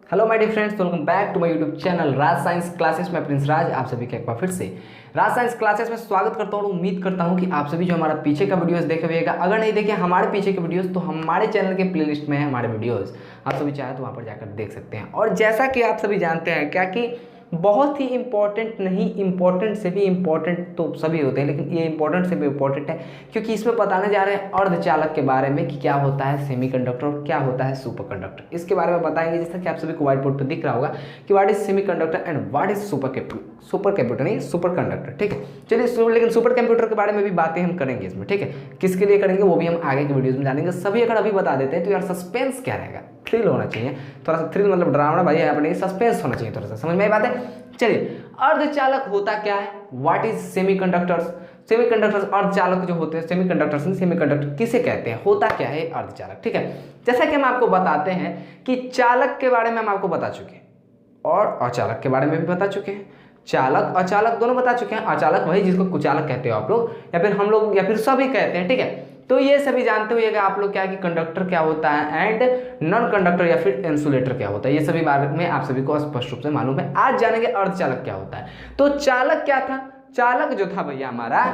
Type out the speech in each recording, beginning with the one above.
Hello my dear friends, welcome back to my YouTube channel Raj science classes में Prince Raj आप सभी का एक बार फिर से राज साइंस क्लासेस में स्वागत करता हूँ। उम्मीद करता हूँ कि आप सभी जो हमारा पीछे का वीडियोस देखे हुएगा, अगर नहीं देखे हमारे पीछे के वीडियोस तो हमारे चैनल के प्लेलिस्ट में है हमारे वीडियोस, आप सभी चाहे तो वहाँ पर जाकर देख सकते हैं। और जैसा कि आप सभी जानते हैं क्या कि बहुत ही इंपॉर्टेंट नहीं, इंपॉर्टेंट से भी इंपॉर्टेंट तो सभी होते हैं, लेकिन ये इंपॉर्टेंट से भी इंपॉर्टेंट है क्योंकि इसमें बताने जा रहे हैं अर्धचालक के बारे में कि क्या होता है सेमीकंडक्टर और क्या होता है सुपरकंडक्टर। इसके बारे में बताएंगे, जैसा कि आप सभी को व्हाइट बोर्ड पर दिख रहा होगा कि what is semiconductor and what is super नहीं सुपर कंडक्टर। ठीक है, चलिए लेकिन सुपर कंप्यूटर के बारे में भी बातें हम करेंगे इसमें। ठीक है, किसके लिए करेंगे वो भी हम आगे के वीडियोज में जानेंगे। सभी अगर अभी बता देते हैं तो यार सस्पेंस क्या रहेगा, थ्रिल होना चाहिए थोड़ा सा। थ्रिल मतलब डरावना भाई, यहाँ पर नहीं, सस्पेंस होना चाहिए थोड़ा सा, समझ में आई बात है। चलिए, अर्धचालक होता क्या है, व्हाट इज सेमीकंडक्टर्स। सेमीकंडक्टर्स अर्धचालक जो होते हैं, सेमीकंडक्टर्स सेमीकंडक्टर किसे कहते हैं, होता क्या है अर्धचालक। ठीक है, जैसा कि हम आपको बताते हैं कि चालक के बारे में हम आपको बता चुके हैं और अचालक के बारे में भी बता चुके हैं। चालक अचालक दोनों बता चुके हैं। अचालक वही जिसको कुचालक कहते हो आप लोग, या फिर हम लोग, या फिर सभी कहते हैं। ठीक है, तो ये सभी जानते हुएगा आप लोग क्या कि कंडक्टर क्या होता है एंड नॉन कंडक्टर या फिर इंसुलेटर क्या होता है, ये सभी बारे में आप सभी को स्पष्ट रूप से मालूम है। आज जानेंगे अर्धचालक क्या होता है। तो चालक क्या था, चालक जो था भैया हमारा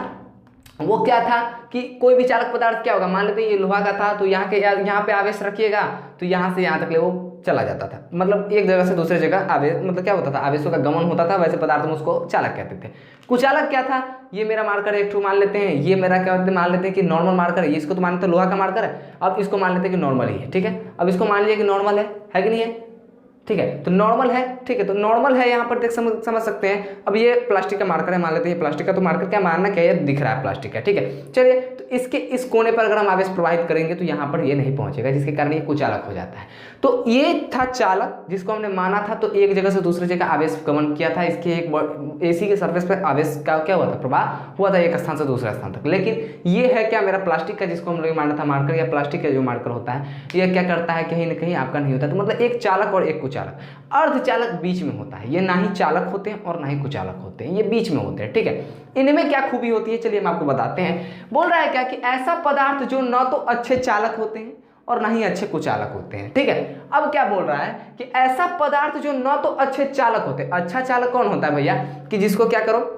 वो क्या था कि कोई भी चालक पदार्थ क्या होगा, मान लेते हैं ये लोहा का था तो यहाँ पे आवेश रखिएगा तो यहाँ से यहाँ तक ले वो चला जाता था, मतलब एक जगह से दूसरे जगह आवेश, मतलब क्या होता था, आवेशों का गमन होता था। वैसे पदार्थ में उसको चालक कहते थे। कुचालक क्या था, ये मेरा मार्कर एक ठो मान लेते हैं, ये मेरा क्या होता है मान लेते हैं कि नॉर्मल मार्कर है, इसको तो मानते हैं लोहा का मार्कर है, अब इसको मान लेते हैं कि नॉर्मल ही है। ठीक है, अब इसको मान लिया कि नॉर्मल है कि नहीं है। ठीक है, तो नॉर्मल है। ठीक है, तो नॉर्मल है, यहाँ पर देख समझ सकते हैं। अब ये प्लास्टिक का मार्कर है, मान लेते हैं ये प्लास्टिक का, तो मार्कर क्या मानना क्या है, दिख रहा है प्लास्टिक का। ठीक है, चलिए, तो इसके इस कोने पर अगर हम आवेश प्रवाहित करेंगे तो यहाँ पर ये नहीं पहुंचेगा, जिसके कारण ये कुचालक हो जाता है। तो ये था चालक जिसको हमने माना था, तो एक जगह से दूसरी जगह आवेश गमन किया था। इसके एक एसी के सरफेस पर आवेश का क्या हुआ था, प्रवाह हुआ था एक स्थान से दूसरे स्थान तक। लेकिन ये है क्या मेरा प्लास्टिक का, जिसको हम लोग माना था मार्कर, या प्लास्टिक का जो मार्कर होता है ये क्या करता है, कहीं ना कहीं आपका नहीं होता। तो मतलब एक चालक और एक कुचालक। अर्धचालक बीच में होता है, ये ना ही चालक होते हैं और ना ही कुचालक होते हैं, ये बीच में होते हैं। ठीक है, इनमें क्या खूबी होती है चलिए हम आपको बताते हैं। बोल रहा है क्या कि ऐसा पदार्थ जो न तो अच्छे चालक होते हैं और ना ही अच्छे कुचालक होते हैं। ठीक है, अब क्या बोल रहा है कि ऐसा पदार्थ जो न तो अच्छे चालक होते हैं। अच्छा चालक कौन होता है भैया, कि जिसको क्या करो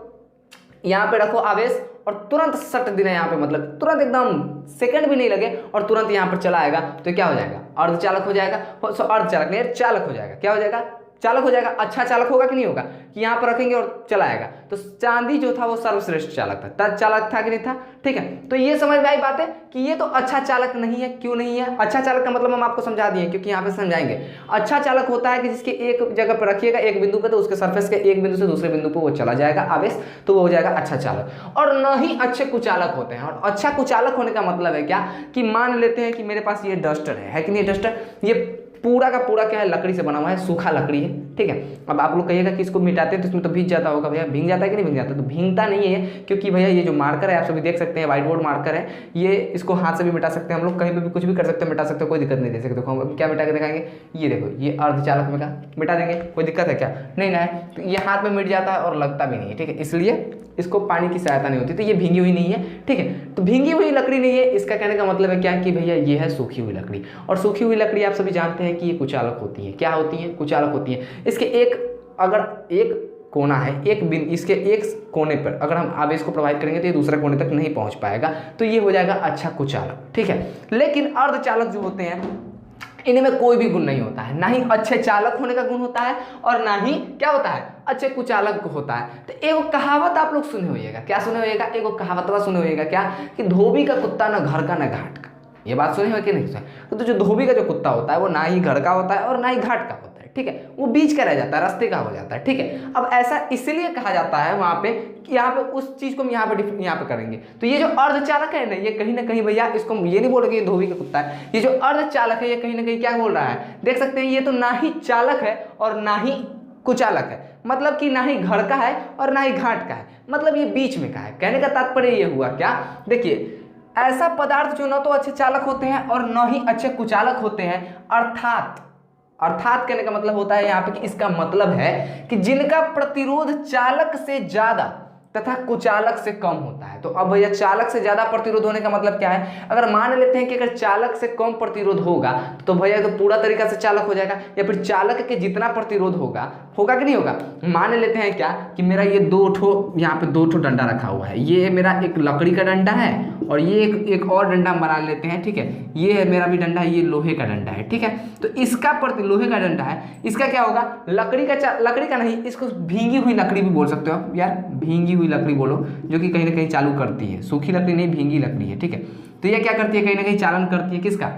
यहाँ पे रखो आवेश और तुरंत सट देना यहाँ पे, मतलब तुरंत एकदम सेकंड भी नहीं लगे और तुरंत यहाँ पर चला आएगा, तो क्या हो जाएगा, अर्धचालक हो जाएगा। अर्धचालक नहीं, चालक हो जाएगा। क्या हो जाएगा, चालक हो जाएगा। अच्छा चालक होगा कि नहीं होगा, कि यहाँ पर रखेंगे और चला आएगा। तो चांदी जो था वो सर्वश्रेष्ठ चालक था, चालक था कि नहीं था। ठीक है, तो ये समझ में आई बात है कि ये तो अच्छा चालक नहीं है। क्यों नहीं है, अच्छा चालक का मतलब हम आपको समझा दिए, क्योंकि यहाँ पे समझाएंगे। अच्छा चालक होता है कि जिसके एक जगह पर रखिएगा एक बिंदु पे, तो उसके सरफेस के एक बिंदु से दूसरे बिंदु पर वो चला जाएगा आवेश, तो वो हो जाएगा अच्छा चालक। और न ही अच्छे कुचालक होते हैं। और अच्छा कुचालक होने का मतलब है क्या, कि मान लेते हैं कि मेरे पास ये डस्टर है कि नहीं, डस्टर ये पूरा का पूरा क्या है, लकड़ी से बना हुआ है, सूखा लकड़ी है। ठीक है, अब आप लोग कहिएगा कि इसको मिटाते हैं तो इसमें तो भीग जाता होगा। भैया भीग जाता है कि नहीं भीग जाता, तो भीगता नहीं है, क्योंकि भैया ये जो मार्कर है आप सभी देख सकते हैं, व्हाइट बोर्ड मार्कर है, ये इसको हाथ से भी मिटा सकते हैं हम लोग, कहीं पर भी कुछ भी कर सकते हैं, मिटा सकते हैं, कोई दिक्कत नहीं दे सकते। देखो हम क्या मिटा के दिखाएंगे, ये देखो ये अर्धचालक में का मिटा देंगे, कोई दिक्कत है क्या, नहीं ना है। तो ये हाथ में मिट जाता है और लगता भी नहीं है। ठीक है, इसलिए इसको पानी की सहायता नहीं होती, तो ये भींगी हुई नहीं है। ठीक है, तो भींगी हुई लकड़ी नहीं है, इसका कहने का मतलब है क्या कि भैया ये है सूखी हुई लकड़ी। और सूखी हुई लकड़ी आप सभी जानते हैं कि ये कुचालक होती है। क्या होती है, कुचालक होती है। इसके अगर एक कोना है, एक बिंदु, इसके एक कोने पर अगर हम आवेश को प्रवाहित करेंगे तो ये दूसरे कोने तक नहीं पहुंच पाएगा, तो ये हो जाएगा अच्छा कुचालक। ठीक है, लेकिन अर्धचालक जो होते हैं इनमें कोई भी गुण नहीं होता है, ना ही अच्छे चालक होने का गुण होता है और ना ही क्या होता है, अच्छे कुचालक होता है। तो एक कहावत आप लोग सुने होइएगा, क्या सुने होइएगा, एक कहावतवा सुने होइएगा क्या, कि धोबी का कुत्ता ना घर का ना घाट का। ये बात सुने हो कि नहीं सुने। तो जो धोबी का जो कुत्ता होता है वो ना ही घर का होता है और ना ही घाट का होता है। ठीक है, वो बीच का रह जाता है, रास्ते का हो जाता है। ठीक है, अब ऐसा इसलिए कहा जाता है वहां पे, यहाँ पे उस चीज को हम यहाँ पे करेंगे। तो ये जो अर्धचालक है ना, ये कहीं ना कहीं भैया, इसको ये नहीं बोलोगे ये धोबी का कुत्ता है, ये जो अर्धचालक है ये कहीं ना कहीं क्या बोल रहा है, देख सकते हैं, ये तो ना ही चालक है और ना ही कुचालक है, मतलब कि ना ही घर का है और ना ही घाट का है, मतलब ये बीच में का है। कहने का तात्पर्य ये हुआ क्या, देखिए ऐसा पदार्थ जो न तो अच्छे चालक होते हैं और न ही अच्छे कुचालक होते हैं, अर्थात कहने का मतलब होता है यहाँ पे कि इसका मतलब है कि जिनका प्रतिरोध चालक से ज्यादा तथा कुचालक से कम होता है। तो अब भैया चालक से ज्यादा प्रतिरोध होने का मतलब क्या है? अगर मान लेते हैं कि अगर चालक से कम प्रतिरोध होगा तो भैया तो पूरा तरीका से चालक हो जाएगा, या फिर चालक के जितना प्रतिरोध होगा कि नहीं होगा। मान लेते हैं क्या कि मेरा ये यहाँ पे दो ठो डंडा रखा हुआ है, ये मेरा एक लकड़ी का डंडा है और ये एक और डंडा हम बना लेते हैं, ठीक है। ये है मेरा भी डंडा है, ये लोहे का डंडा है, ठीक है। तो इसका लोहे का डंडा है, इसका क्या होगा? लकड़ी का नहीं, इसको भींगी हुई लकड़ी भी बोल सकते हो आप यार, भींगी हुई लकड़ी बोलो, जो कि कहीं ना कहीं चालू करती है। सूखी लकड़ी नहीं, भींगी लकड़ी है, ठीक है। तो ये क्या करती है? कहीं ना कहीं चालन करती है, किसका?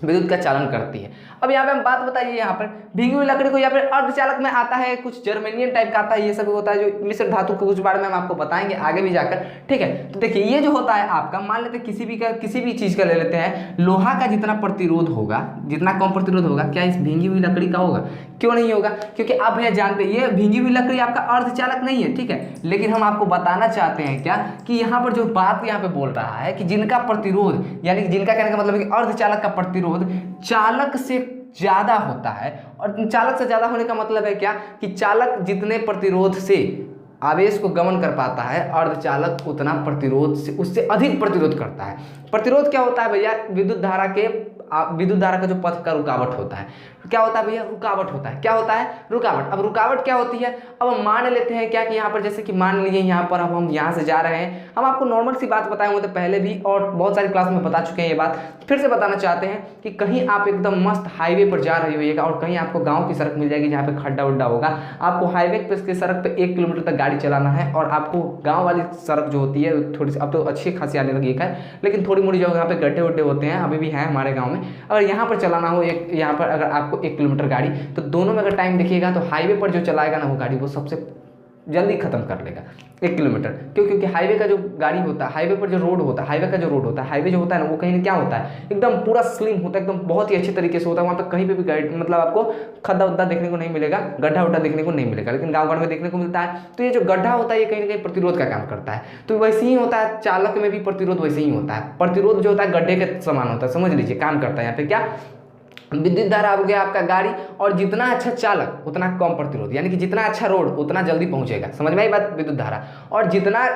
विद्युत का चालन करती है। अब यहाँ पे हम बात बताइए, यहाँ पर भींगी हुई लकड़ी को यहाँ पर अर्धचालक में आता है, कुछ जर्मेनियम टाइप का आता है, ये सब होता है जो मिश्र धातु के कुछ बारे में हम आपको बताएंगे आगे भी जाकर, ठीक है। तो देखिए ये जो होता है आपका, मान लेते हैं किसी भी चीज का ले लेते हैं, लोहा का जितना प्रतिरोध होगा, जितना कम प्रतिरोध होगा, क्या इस भींगी हुई लकड़ी का होगा? क्यों नहीं होगा? क्योंकि आप भैया जानते हैं ये भींगी हुई लकड़ी आपका अर्धचालक नहीं है, ठीक है। लेकिन हम आपको बताना चाहते हैं क्या कि यहाँ पर जो बात यहाँ पे बोल रहा है कि जिनका प्रतिरोध, यानी कि जिनका कहने का मतलब है कि अर्धचालक का प्रतिरोध चालक से ज्यादा होता है, और चालक से ज्यादा होने का मतलब है क्या कि चालक जितने प्रतिरोध से आवेश को गमन कर पाता है, अर्धचालक उतना प्रतिरोध से उससे अधिक प्रतिरोध करता है। प्रतिरोध क्या होता है भैया? विद्युत धारा का जो पथ का रुकावट होता है, क्या होता है भैया? रुकावट होता है। क्या होता है? रुकावट। अब रुकावट क्या होती है? अब हम मान लेते हैं क्या कि यहाँ पर जैसे कि मान लीजिए यहाँ पर अब हम यहाँ से जा रहे हैं, हम आपको नॉर्मल सी बात बताए हुए थे पहले भी और बहुत सारी क्लास में बता चुके हैं, ये बात फिर से बताना चाहते हैं कि कहीं आप एकदम मस्त हाईवे पर जा रहे होइएगा और कहीं आपको गाँव की सड़क मिल जाएगी जहाँ पे खड्डा उड्डा होगा, आपको हाईवे पे सड़क पर 1 किलोमीटर तक गाड़ी चलाना है और आपको गाँव वाली सड़क जो होती है थोड़ी सी अब तो अच्छी खासी आने लगी है, लेकिन थोड़ी मोड़ी जगह यहाँ पे गड्ढे उड्ढे होते हैं, अभी भी हैं हमारे गाँव में। अगर यहाँ पर चलाना हो यहाँ पर अगर आपको 1 किलोमीटर गाड़ी, तो दोनों में अगर टाइम देखिएगा तो हाईवे पर जो चलाएगा ना वो गाड़ी वो सबसे जल्दी खत्म कर लेगा 1 किलोमीटर। क्यों? क्योंकि हाईवे का जो गाड़ी होता है, हाईवे पर जो रोड होता है, हाईवे का जो रोड होता है, हाईवे जो होता है ना वो कहीं क्या होता है? एकदम पूरा स्लिम होता है, एकदम बहुत ही अच्छे तरीके से होता है। वहाँ पे कहीं पे भी गाड़ी मतलब आपको खड्डा उद्दा देखने को नहीं मिलेगा, गड्ढा उड्ढा देखने को नहीं मिलेगा, लेकिन गाँव में देखने को मिलता है। तो ये जो गड्ढा होता है ये कहीं ना कहीं प्रतिरोध का काम करता है। तो वैसे ही होता है चालक में भी प्रतिरोध वैसे ही होता है। प्रतिरोध जो होता है गड्ढे के समान होता है, समझ लीजिए काम करता है यहाँ पे क्या? विद्युत धारा हो गया आपका गाड़ी, और जितना अच्छा चालक उतना कम प्रतिरोध, यानी कि जितना अच्छा रोड उतना जल्दी पहुंचेगा, समझ में आई बात? विद्युत धारा। और जितना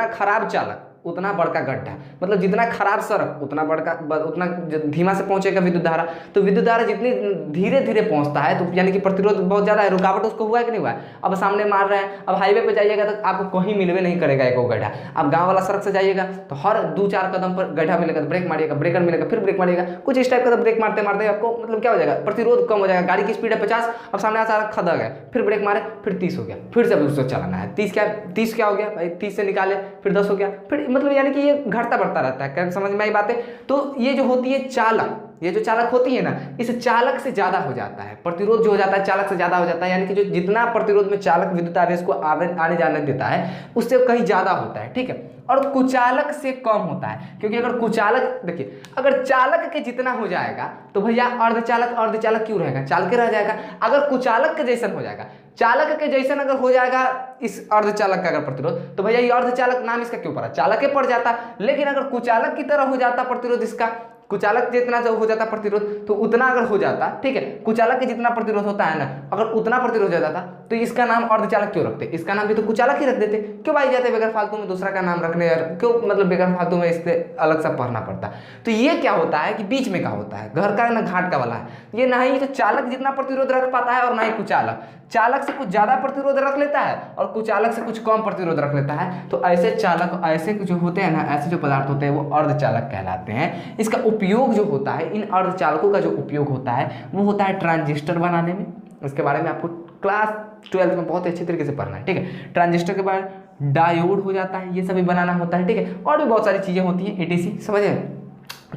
खराब चालक उतना बड़का गड्ढा, मतलब जितना खराब सड़क उतना धीमा से पहुंचेगा विद्युत धारा। तो विद्युत धारा जितनी धीरे धीरे पहुंचता है तो यानी कि प्रतिरोध बहुत ज़्यादा है, रुकावट उसको हुआ है कि नहीं हुआ है? अब सामने मार रहे हैं, अब हाईवे पे जाइएगा तो आपको कहीं मिलवे नहीं करेगा एक गड्ढा। अब गाँव वाला सड़क से जाइएगा तो हर 2-4 कदम पर गड्ढा मिलेगा तो ब्रेक मारिएगा, ब्रेकर मिलेगा, फिर ब्रेक मारिएगा, कुछ इस टाइप का। तो ब्रेक मारते मारते आपको मतलब क्या हो जाएगा? प्रतिरोध कम हो जाएगा। गाड़ी की स्पीड है 50, अब सामने आ सारा खदा गया, फिर ब्रेक मारे, फिर 30 हो गया, फिर से उसको चलाना है। 30 क्या हो गया भाई? 30 से निकाले, फिर 10 हो गया, फिर मतलब यानी कि ये घटता बढ़ता रहता है। क्या समझ में आई बातें? तो ये जो होती है चालक, ये जो चालक होती है ना, इस चालक से ज्यादा हो जाता है प्रतिरोध, जो हो जाता है चालक से ज्यादा हो जाता है। यानी कि जो जितना प्रतिरोध में चालक विद्युत आवेश को आने जाने देता है उससे कहीं ज्यादा होता है, ठीक है। और कुचालक से कम होता है, क्योंकि अगर कुचालक देखिए, अगर चालक के जितना हो जाएगा तो भैया अर्धचालक क्यों रहेगा? चालक रह जाएगा। अगर कुचालक के जैसन हो जाएगा, चालक के जैसन अगर हो जाएगा इस अर्धचालक का अगर प्रतिरोध, तो भैया ये अर्धचालक नाम इसका क्यों पड़ा? चालक के पड़ जाता। लेकिन अगर कुचालक की तरह हो जाता प्रतिरोध, इसका कुचालक जितना जो हो जाता प्रतिरोध, तो उतना अगर हो जाता, ठीक है, कुचालक के जितना प्रतिरोध होता है ना, अगर उतना प्रतिरोध हो जाता तो इसका नाम अर्धचालक क्यों रखते? इसका नाम भी तो कुचालक ही रख देते। क्यों भाई जाते बेकार फालतू में दूसरा का नाम रखने, यार क्यों मतलब बेकार फालतू में इससे अलग सा पढ़ना पड़ता। तो ये क्या होता है कि बीच में का होता है, घर का ना घाट का वाला है। ये ना ही तो चालक जितना प्रतिरोध रख पाता है और ना ही कुचालक। चालक से कुछ ज्यादा प्रतिरोध रख लेता है और कुचालक से कुछ कम प्रतिरोध रख लेता है। तो ऐसे चालक, ऐसे जो होते हैं ना, ऐसे जो पदार्थ होते हैं वो अर्धचालक कहलाते हैं। इसका उपयोग जो होता है, इन अर्धचालकों का जो उपयोग होता है वो होता है ट्रांजिस्टर बनाने में। इसके बारे में आपको क्लास 12 में बहुत अच्छे तरीके से पढ़ना है, ठीक है। ट्रांजिस्टर के बाद डायोड हो जाता है, ये सभी बनाना होता है, ठीक है। और भी बहुत सारी चीजें होती हैं एटीसी, समझे?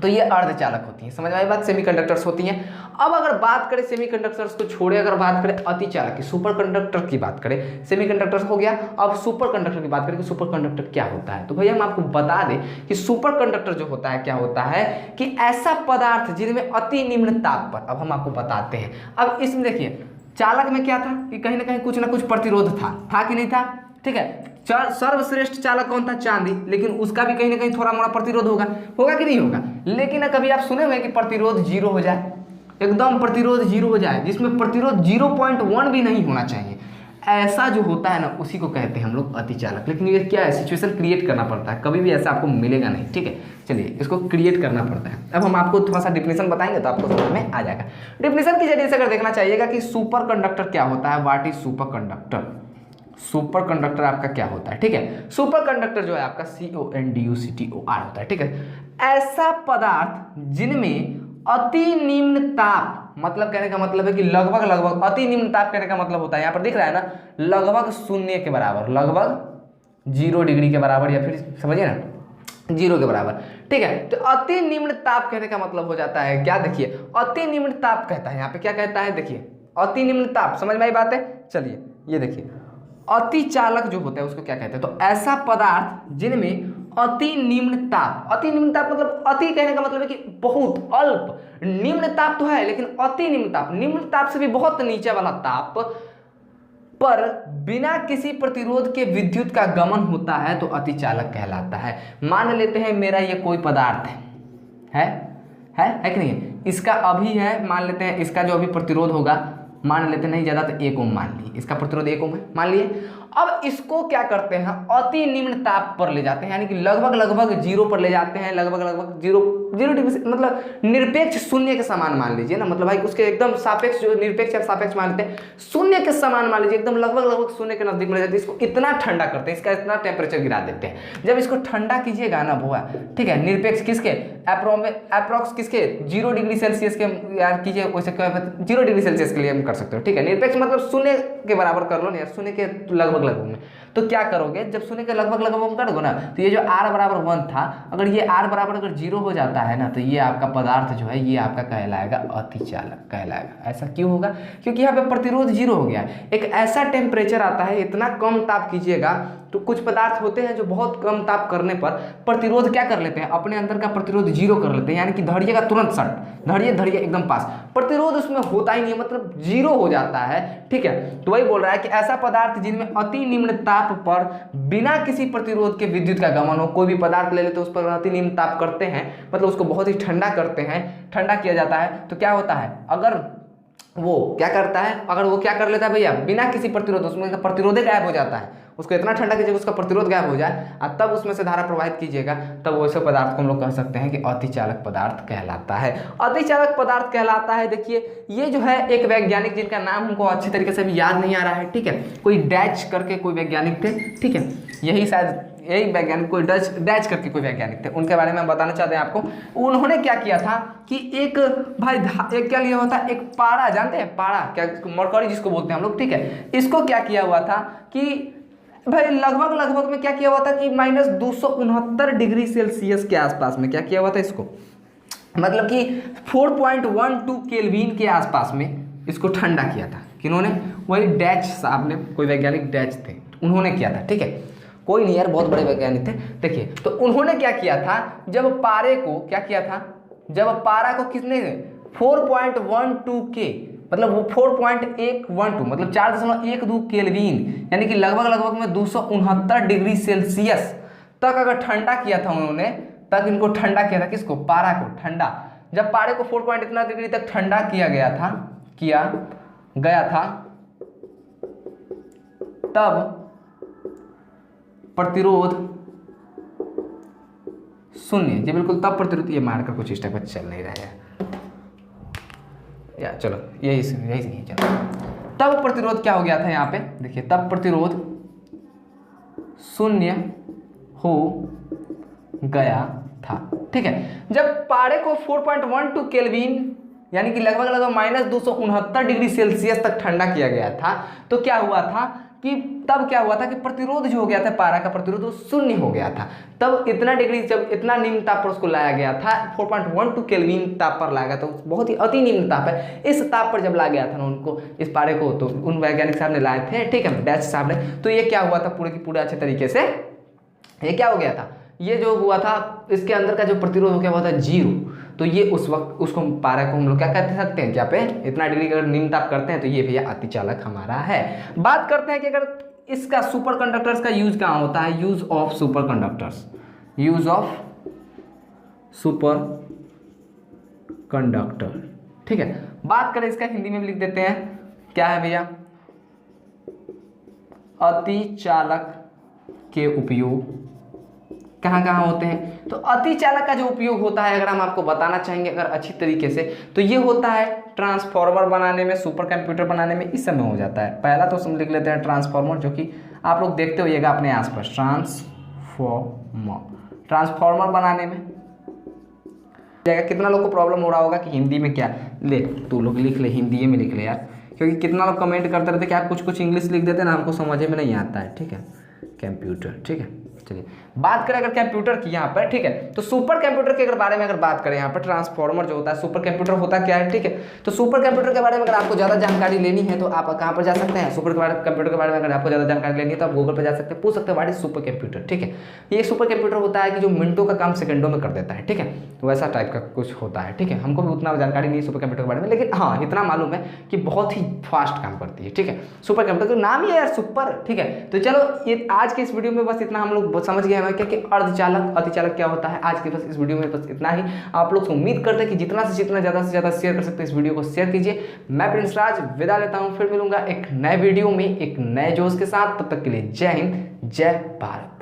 तो ये अर्धचालक होती हैं, समझ में आई बात? सेमीकंडक्टर्स होती हैं। अब अगर बात करें सेमीकंडक्टर्स को छोड़े, अगर बात करें अतिचालक की, सुपर कंडक्टर की बात करें, सेमीकंडक्टर्स हो गया, अब सुपर कंडक्टर की बात करें कि सुपर कंडक्टर क्या होता है। तो भैया हम आपको बता दें कि सुपर कंडक्टर जो होता है क्या होता है कि ऐसा पदार्थ जिनमें अति निम्न ताप पर, अब हम आपको बताते हैं। अब इसमें देखिए चालक में क्या था कि कहीं ना कहीं कुछ ना कुछ प्रतिरोध था कि नहीं था, ठीक है। सर्वश्रेष्ठ चालक कौन था? चांदी, लेकिन उसका भी कहीं ना कहीं थोड़ा मोड़ा प्रतिरोध होगा कि नहीं होगा। लेकिन कभी आप सुने हुए कि प्रतिरोध 0 हो जाए, एकदम प्रतिरोध 0 हो जाए, जिसमें प्रतिरोध 0.1 भी नहीं होना चाहिए, ऐसा जो होता है ना उसी को कहते हैं हम लोग अतिचालक। लेकिन ये क्या है, सिचुएशन क्रिएट करना पड़ता है, कभी भी ऐसा आपको मिलेगा नहीं, ठीक है। चलिए इसको क्रिएट करना पड़ता है। अब हम आपको थोड़ा सा डिफिनेशन बताएंगे तो आपको समझ में आ जाएगा। डिफिनेशन के जरिए से अगर देखना चाहिएगा कि सुपर कंडक्टर क्या होता है, what is super conductor. Super conductor आपका क्या होता है, ठीक है। सुपर कंडक्टर जो है आपका CONDUCTOR होता है, ठीक है। ऐसा पदार्थ जिनमें अति निम्न ताप, मतलब कहने का मतलब है कि लगभग लगभग, अति निम्न ताप कहने का मतलब होता है, यहाँ पर दिख रहा है ना, लगभग शून्य के बराबर, लगभग 0 डिग्री के बराबर, या फिर समझिए ना 0 के बराबर, ठीक है। तो अति निम्न ताप कहने का मतलब हो जाता है क्या, देखिए अति निम्न ताप कहता है, यहाँ पे क्या कहता है, देखिए अति निम्न ताप, समझ में आई बात है। चलिए ये देखिए अति चालक जो होता है उसको क्या कहते हैं, तो ऐसा पदार्थ जिनमें अति निम्न ताप, अति निम्न ताप मतलब अति कहने का मतलब है कि बहुत अल्प, निम्न ताप तो है लेकिन अति निम्न ताप, निम्न ताप से भी बहुत नीचे वाला ताप पर बिना किसी प्रतिरोध के विद्युत का गमन होता है तो अतिचालक कहलाता है। मान लेते हैं मेरा ये कोई पदार्थ है कि नहीं, इसका अभी है, मान लेते हैं इसका जो अभी प्रतिरोध होगा, मान लेते नहीं ज़्यादा तो 1 ओम मान लिए, इसका प्रतिरोध 1 ओम है मान लिए। अब इसको क्या करते हैं, अति निम्न ताप पर ले जाते हैं, यानी कि लगभग लगभग 0 पर ले जाते हैं, लगभग लगभग 0 डिग्री से, मतलब निरपेक्ष शून्य के समान मान लीजिए ना, मतलब भाई उसके एकदम सापेक्ष, जो निरपेक्ष या सापेक्ष मान लेते हैं, शून्य के समान मान लीजिए, एकदम लगभग लगभग शून्य के नजदीक में जाते हैं, इसको इतना ठंडा करते हैं, इसका इतना टेम्परेचर गिरा देते हैं। जब इसको ठंडा कीजिएगा ना बुआ, ठीक है, निरपेक्ष किसके, अप्रोक्स किसके, 0 डिग्री सेल्सियस के यार कीजिए, वैसे 0 डिग्री सेल्सियस के लिए हम कर सकते हो, ठीक है। निरपेक्ष मतलब शून्य के बराबर कर लो ना यार, शून्य के लगभग लगभग में, तो क्या करोगे जब शून्य के लगभग लगभग कर दो ना, तो ये जो r बराबर 1 था, अगर ये r बराबर अगर 0 हो जाता है ना, तो ये आपका पदार्थ जो है ये आपका कहलाएगा अतिचालक कहलाएगा। ऐसा क्यों होगा, क्योंकि यहाँ पे प्रतिरोध 0 हो गया। एक ऐसा टेम्परेचर आता है, इतना कम ताप कीजिएगा, तो कुछ पदार्थ होते हैं जो बहुत कम ताप करने पर प्रतिरोध क्या कर लेते हैं, अपने अंदर का प्रतिरोध 0 कर लेते हैं, यानी कि धड़िएगा तुरंत सट, धड़िए एकदम पास, प्रतिरोध उसमें होता ही नहीं है, मतलब 0 हो जाता है, ठीक है। तो वही बोल रहा है कि ऐसा पदार्थ जिनमें अति निम्न ताप पर बिना किसी प्रतिरोध के विद्युत का गमन हो, कोई भी पदार्थ ले लेते हैं उस पर अति निम्न ताप करते हैं, मतलब उसको बहुत ही ठंडा करते हैं, ठंडा किया जाता है, तो क्या होता है, अगर वो क्या करता है, अगर वो क्या कर लेता है भैया, बिना किसी प्रतिरोध, उसमें प्रतिरोध गायब हो जाता है, उसको इतना ठंडा कीजिएगा उसका प्रतिरोध गायब हो जाए और तब उसमें से धारा प्रवाहित कीजिएगा, तब वैसे पदार्थ को हम लोग कह सकते हैं कि अतिचालक पदार्थ कहलाता है। अतिचालक पदार्थ कहलाता है, देखिए ये जो है एक वैज्ञानिक जिनका नाम हमको अच्छी तरीके से भी याद नहीं आ रहा है, ठीक है, कोई डैच करके कोई वैज्ञानिक थे, ठीक है, यही वैज्ञानिक कोई डैच करके कोई वैज्ञानिक थे, उनके बारे में हम बताना चाहते हैं आपको। उन्होंने क्या किया था कि एक क्या लिया हुआ था, एक पारा, जानते हैं पारा क्या, मरकरी जिसको बोलते हैं हम लोग, ठीक है, इसको क्या किया हुआ था कि भाई लगभग में क्या किया हुआ था कि -269 डिग्री सेल्सियस के आसपास में क्या किया हुआ था इसको, मतलब कि 4.12 केल्विन के आसपास में इसको ठंडा किया था। किन्होंने, वही डैच साहब ने, कोई वैज्ञानिक डैच थे, उन्होंने किया था, ठीक है, कोई नहीं यार बहुत बड़े वैज्ञानिक थे। देखिए तो उन्होंने क्या किया था, जब पारे को क्या किया था, जब पारा को किसने 4.12 के, मतलब वो 4.112 मतलब 4.12 केल्विन, यानी कि लगभग में 269 डिग्री सेल्सियस तक अगर ठंडा किया था उन्होंने, तक इनको ठंडा किया था, किसको, पारा को ठंडा। जब पारे को 4 इतना डिग्री तक ठंडा किया गया था तब प्रतिरोध 0, जी बिल्कुल, तब प्रतिरोध, ये मारकर कुछ इस टाइप का चल नहीं रहा है या चलो यही चलो, तब प्रतिरोध क्या हो गया था यहाँ पे, देखिए तब प्रतिरोध 0 हो गया था, ठीक है। जब पारे को 4.12 केल्विन यानी कि लगभग -269 डिग्री सेल्सियस तक ठंडा किया गया था, तो क्या हुआ था कि तब क्या हुआ था कि प्रतिरोध जो हो गया था, पारा का प्रतिरोध वो 0 हो गया था। तब इतना डिग्री, जब इतना निम्न ताप पर उसको लाया गया था, 4.12 केल्विन ताप पर लाया गया था, बहुत ही अति निम्न ताप है, इस ताप पर जब लाया गया था ना उनको, इस पारे को, तो उन वैज्ञानिक साहब ने लाए थे, ठीक है, डैच साहब ने, तो ये क्या हुआ था, पूरे की पूरे अच्छे तरीके से ये क्या हो गया था, ये जो हुआ था इसके अंदर का जो प्रतिरोध हो गया हुआ था 0, तो ये उस वक्त उसको पारा को हम लोग क्या कहते सकते हैं, क्या पे इतना डिग्री अगर निम्न ताप करते हैं तो ये भैया अतिचालक हमारा है। बात करते हैं कि अगर इसका सुपर कंडक्टर्स का यूज कहाँ होता है, use of super conductors, use of super conductor, ठीक है। बात करें इसका हिंदी में भी लिख देते हैं, क्या है भैया, अतिचालक के उपयोग कहाँ कहाँ होते हैं? तो अतिचालक का जो उपयोग होता है, अगर हम आपको बताना चाहेंगे अगर अच्छी तरीके से, तो ये होता है ट्रांसफार्मर बनाने में, सुपर कंप्यूटर बनाने में, इस समय हो जाता है। पहला तो हम लिख लेते हैं ट्रांसफार्मर, जो कि आप लोग देखते होइएगा अपने आसपास, ट्रांसफार्मर बनाने में जाएगा। कितना लोग को प्रॉब्लम हो रहा होगा कि हिंदी में क्या, ले तू लोग लिख ले, हिंदी में लिख ले यार, क्योंकि कितना लोग कमेंट करते रहते कि आप कुछ कुछ इंग्लिश लिख देते हैं ना, हमको समझ में नहीं आता है। ठीक है, कंप्यूटर, ठीक है। चलिए बात करें अगर कंप्यूटर की यहाँ पर, ठीक है, तो सुपर कंप्यूटर के अगर बारे में अगर बात करें यहाँ पर, ट्रांसफार्मर जो होता है, सुपर कंप्यूटर होता क्या है, ठीक है। तो सुपर कंप्यूटर के बारे में अगर आपको ज़्यादा जानकारी लेनी है तो आप कहाँ पर जा सकते हैं, सुपर कंप्यूटर के बारे में अगर आपको ज़्यादा जानकारी लेनी है तो आप गूगल पर जा सकते हैं, पूछ सकते हैं व्हाट इज सुपर कंप्यूटर। ठीक है, ये सुपर कंप्यूटर होता है कि जो मिनटों का काम सेकंडों में कर देता है। ठीक है, तो वैसा टाइप का कुछ होता है। ठीक है, हमको भी उतना जानकारी नहीं है सुपर कंप्यूटर के बारे में, लेकिन हाँ इतना मालूम है कि बहुत ही फास्ट काम करती है। ठीक है, सुपर कंप्यूटर तो नाम ही है यार सुपर। ठीक है, तो चलो ये आज के इस वीडियो में बस इतना हम लोग समझ गए हैं क्या कि अर्धचालक अतिचालक क्या होता है। आज के बस इस वीडियो में बस इतना ही। आप लोग से उम्मीद करते हैं कि जितना से ज़्यादा शेयर कर सकते हैं इस वीडियो को शेयर कीजिए। मैं प्रिंस राज विदा लेता हूँ, फिर मिलूंगा एक नए वीडियो में एक नए जोश के साथ। तब तक के लिए जय हिंद, जय भारत।